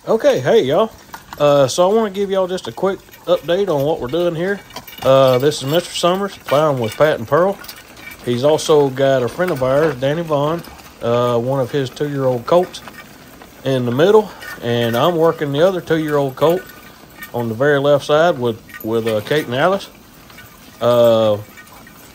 Okay, hey y'all. So I want to give y'all just a quick update on what we're doing here. This is Mr. Summers plowing with Pat and Pearl. He's also got a friend of ours, Danny Vaughn, one of his 2-year-old colts in the middle, and I'm working the other 2-year-old colt on the very left side with Kate and Alice.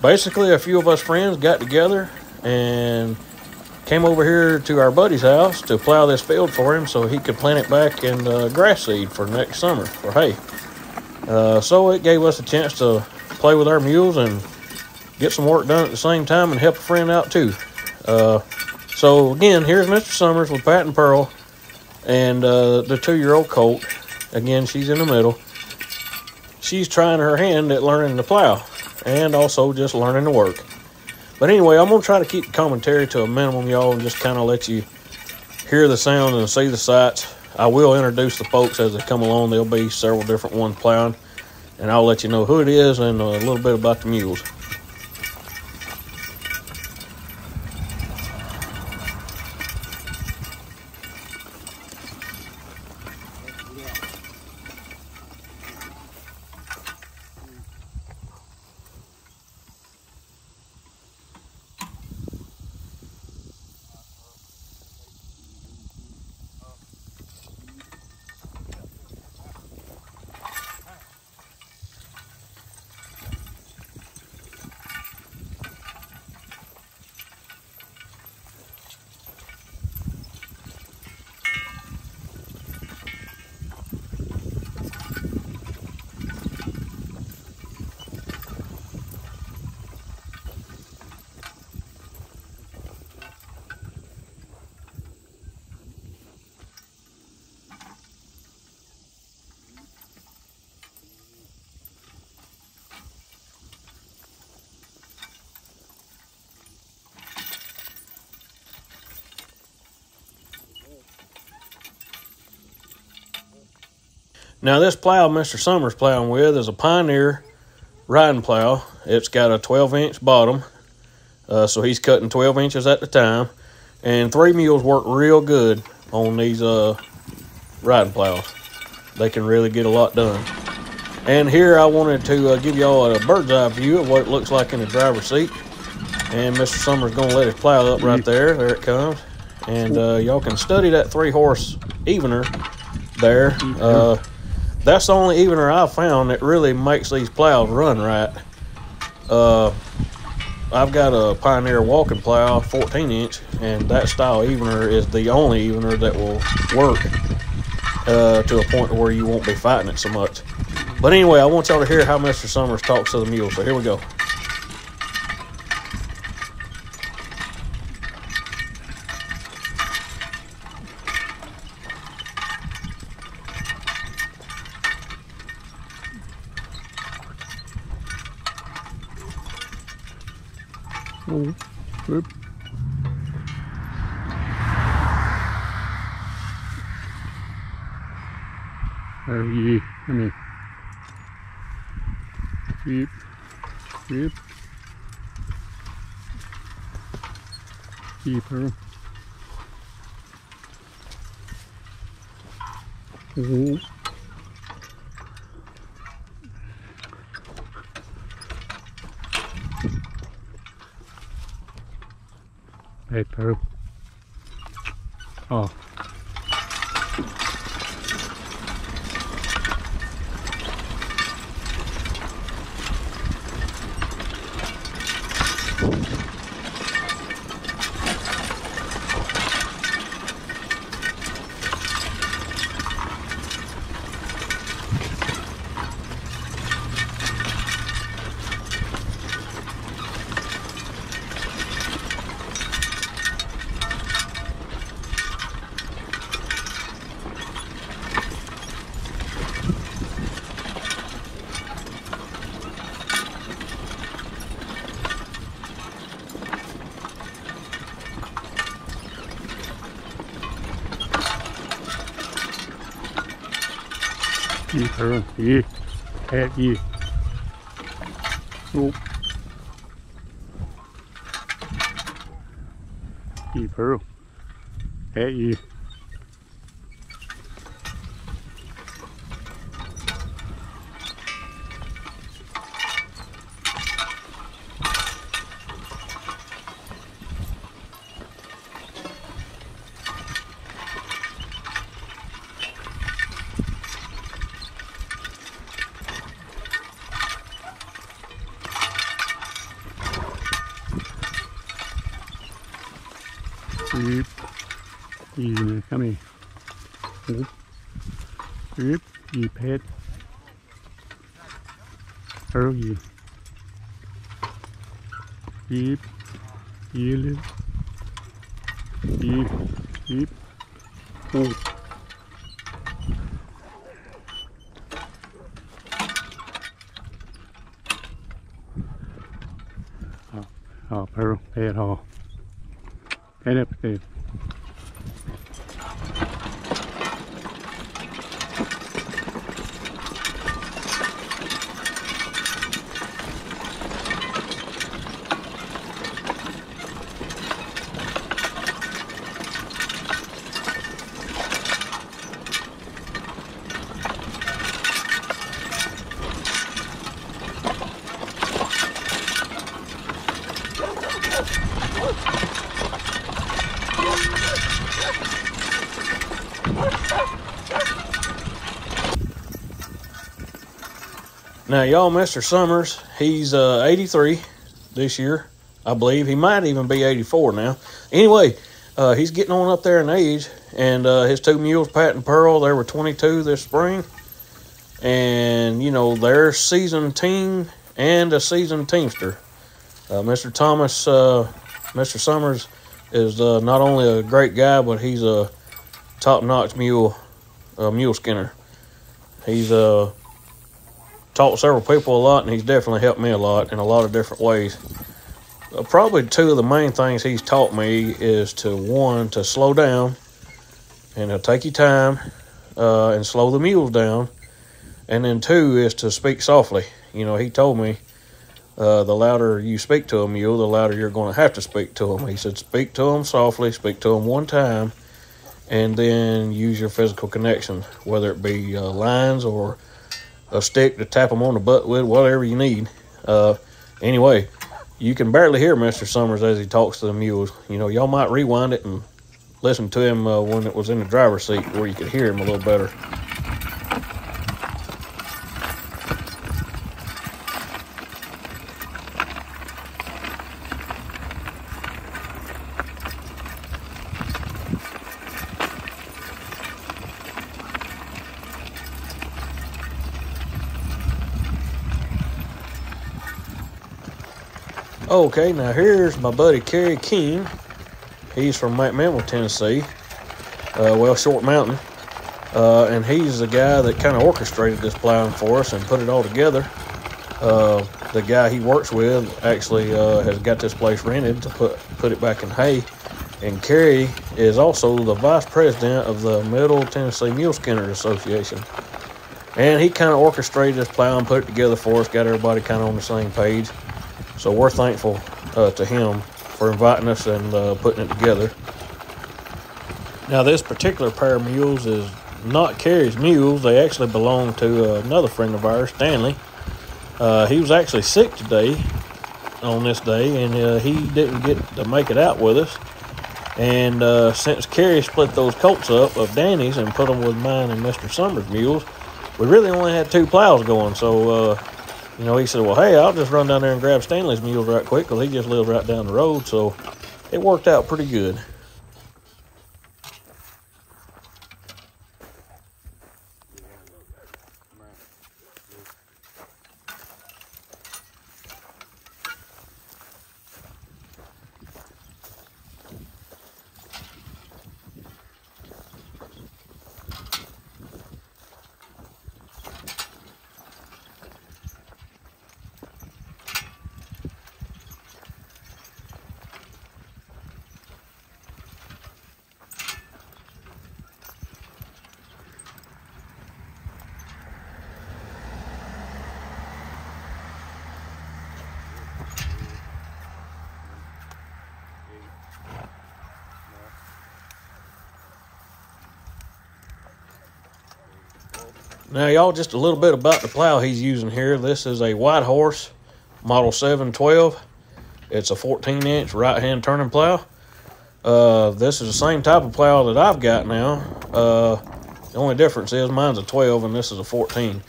Basically, a few of us friends got together and came over here to our buddy's house to plow this field for him so he could plant it back in grass seed for next summer for hay. So it gave us a chance to play with our mules and get some work done at the same time and help a friend out too. So again, here's Mr. Summers with Pat and Pearl and the 2-year-old colt. Again, she's in the middle. She's trying her hand at learning to plow and also just learning to work. But anyway, I'm going to try to keep the commentary to a minimum, y'all, and just kind of let you hear the sound and see the sights. I will introduce the folks as they come along. There'll be several different ones plowing, and I'll let you know who it is and a little bit about the mules. Now this plow Mr. Summers plowing with is a Pioneer riding plow. It's got a 12-inch bottom, so he's cutting 12 inches at the time. And 3 mules work real good on these riding plows. They can really get a lot done. And here I wanted to give y'all a bird's eye view of what it looks like in the driver's seat. And Mr. Summers going to let his plow up right there. There it comes. And y'all can study that 3-horse evener there. That's the only evener I've found that really makes these plows run right. I've got a Pioneer walking plow, 14-inch, and that style evener is the only evener that will work to a point where you won't be fighting it so much. But anyway, I want y'all to hear how Mr. Summers talks to the mule, so here we go. Oh, good. There you, I mean, beep, beep, beeper. Oh. Hey, Pearl. Oh. You Pearl, you, at you. Oh. You Pearl, at you. Yep. Easy man, come here. Yep. Yep. You pet. Earl you. Yep. You. Yep. Yep. Oh. Oh, Pearl, head haul. Head up there. Now, y'all, Mr. Summers, he's 83 this year, I believe. He might even be 84 now. Anyway, he's getting on up there in age, and his two mules, Pat and Pearl, they were 22 this spring. And, you know, they're seasoned team and a seasoned teamster. Mr. Summers is not only a great guy, but he's a top-notch mule skinner. He's taught several people a lot, and he's definitely helped me a lot in a lot of different ways. Probably two of the main things he's taught me is to slow down, and take your time and slow the mules down. And then two is to speak softly. You know, he told me the louder you speak to a mule, the louder you're going to have to speak to him. He said, speak to him softly, speak to him one time, and then use your physical connection, whether it be lines or a stick to tap them on the butt with, whatever you need. Anyway, you can barely hear Mr. Summers as he talks to the mules. You know, y'all might rewind it and listen to him when it was in the driver's seat where you could hear him a little better. Okay, now here's my buddy Carrie King. He's from McMinnville, Tennessee. Short Mountain. And he's the guy that kind of orchestrated this plowing for us and put it all together. The guy he works with actually has got this place rented to put it back in hay. And Carrie is also the vice president of the Middle Tennessee Mule Skinners Association. And he kind of orchestrated this plowing, put it together for us, got everybody kind of on the same page. So we're thankful to him for inviting us and putting it together. Now, this particular pair of mules is not Carrie's mules. They actually belong to another friend of ours, Stanley. He was actually sick today on this day, and he didn't get to make it out with us. And since Carrie split those colts up of Danny's and put them with mine and Mr. Summers' mules, we really only had two plows going. So, you know, he said, well, hey, I'll just run down there and grab Stanley's mules right quick because he just lives right down the road. So it worked out pretty good. Now, y'all, just a little bit about the plow he's using here. This is a White Horse Model 712. It's a 14-inch right-hand turning plow. This is the same type of plow that I've got now. The only difference is mine's a 12 and this is a 14.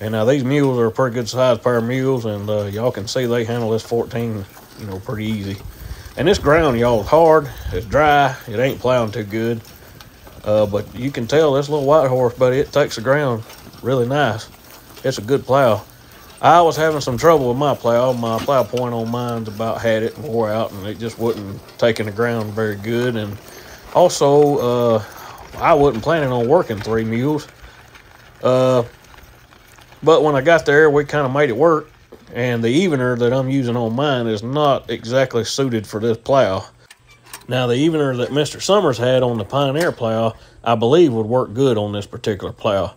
And now these mules are a pretty good sized pair of mules, and y'all can see they handle this 14, you know, pretty easy. And this ground, y'all, is hard. It's dry. It ain't plowing too good. But you can tell this little white horse, buddy, it takes the ground really nice. It's a good plow. I was having some trouble with my plow. My plow point on mine's about had it and wore out, and it just wasn't taking the ground very good. And also, I wasn't planning on working 3 mules. But when I got there, we kind of made it work. And the evener that I'm using on mine is not exactly suited for this plow. Now, the evener that Mr. Summers had on the Pioneer plow, I believe would work good on this particular plow.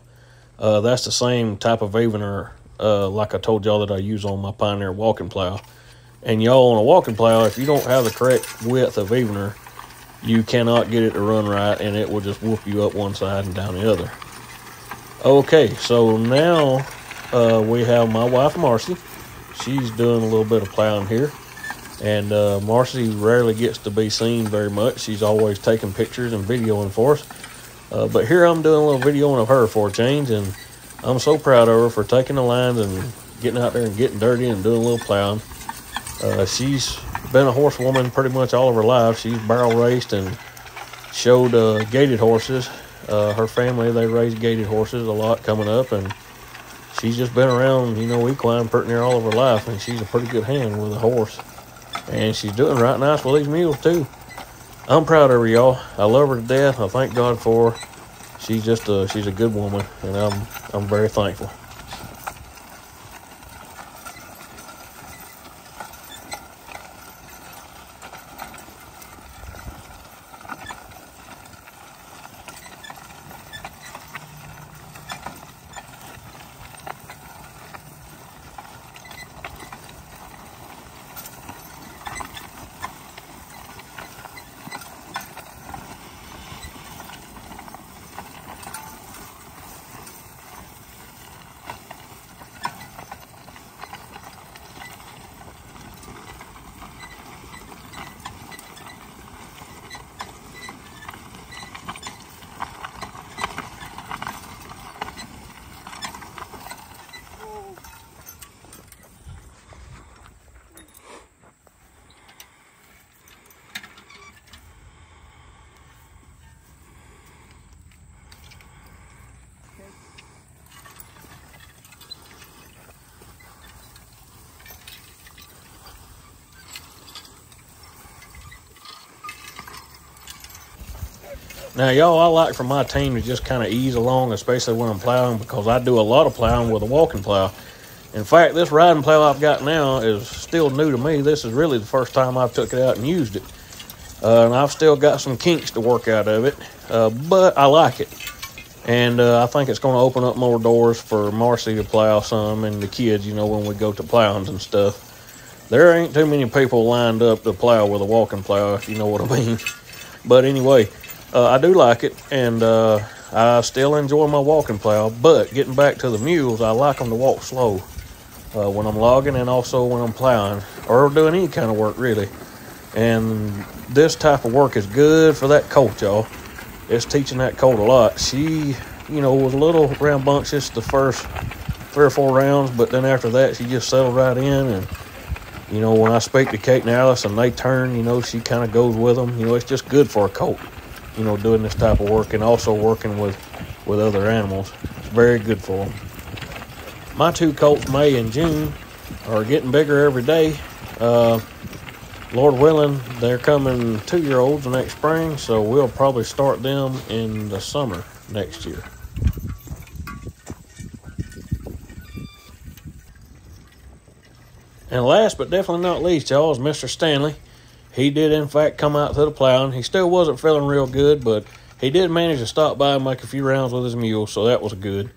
That's the same type of evener, like I told y'all, that I use on my Pioneer walking plow. And y'all, on a walking plow, if you don't have the correct width of evener, you cannot get it to run right, and it will just whoop you up one side and down the other. Okay, so now we have my wife, Marcy. She's doing a little bit of plowing here. And Marcy rarely gets to be seen very much. She's always taking pictures and videoing for us. But here I'm doing a little videoing of her for a change, and I'm so proud of her for taking the lines and getting out there and getting dirty and doing a little plowing. She's been a horsewoman pretty much all of her life. She's barrel raced and showed gaited horses. Her family, they raised gaited horses a lot coming up, and she's just been around, you know, equine pretty near all of her life, and she's a pretty good hand with a horse. And she's doing right nice with these mules too. I'm proud of her, y'all. I love her to death. I thank God for her. She's just she's a good woman, and I'm very thankful. Now, y'all, I like for my team to just kind of ease along, especially when I'm plowing, because I do a lot of plowing with a walking plow. In fact, this riding plow I've got now is still new to me. This is really the first time I've took it out and used it. And I've still got some kinks to work out of it, but I like it. And I think it's going to open up more doors for Marcy to plow some, and the kids, you know, when we go to plowings and stuff. There ain't too many people lined up to plow with a walking plow, if you know what I mean. But anyway, I do like it, and I still enjoy my walking plow. But getting back to the mules, I like them to walk slow when I'm logging, and also when I'm plowing or doing any kind of work, really. And this type of work is good for that colt, y'all. It's teaching that colt a lot. She, you know, was a little rambunctious the first 3 or 4 rounds, but then after that, she just settled right in. And, you know, when I speak to Kate and Alice and they turn, you know, she kind of goes with them. You know, it's just good for a colt, you know, doing this type of work, and also working with other animals. It's very good for them. My 2 colts, May and June, are getting bigger every day. Lord willing, they're coming 2-year-olds next spring, so we'll probably start them in the summer next year. And last but definitely not least, y'all, is Mr. Stanley. He did, in fact, come out to the plowing. He still wasn't feeling real good, but he did manage to stop by and make a few rounds with his mule, so that was good.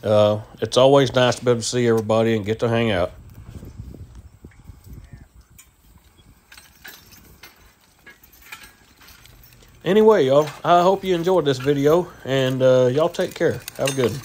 It's always nice to be able to see everybody and get to hang out. Anyway, y'all, I hope you enjoyed this video, and y'all take care. Have a good one.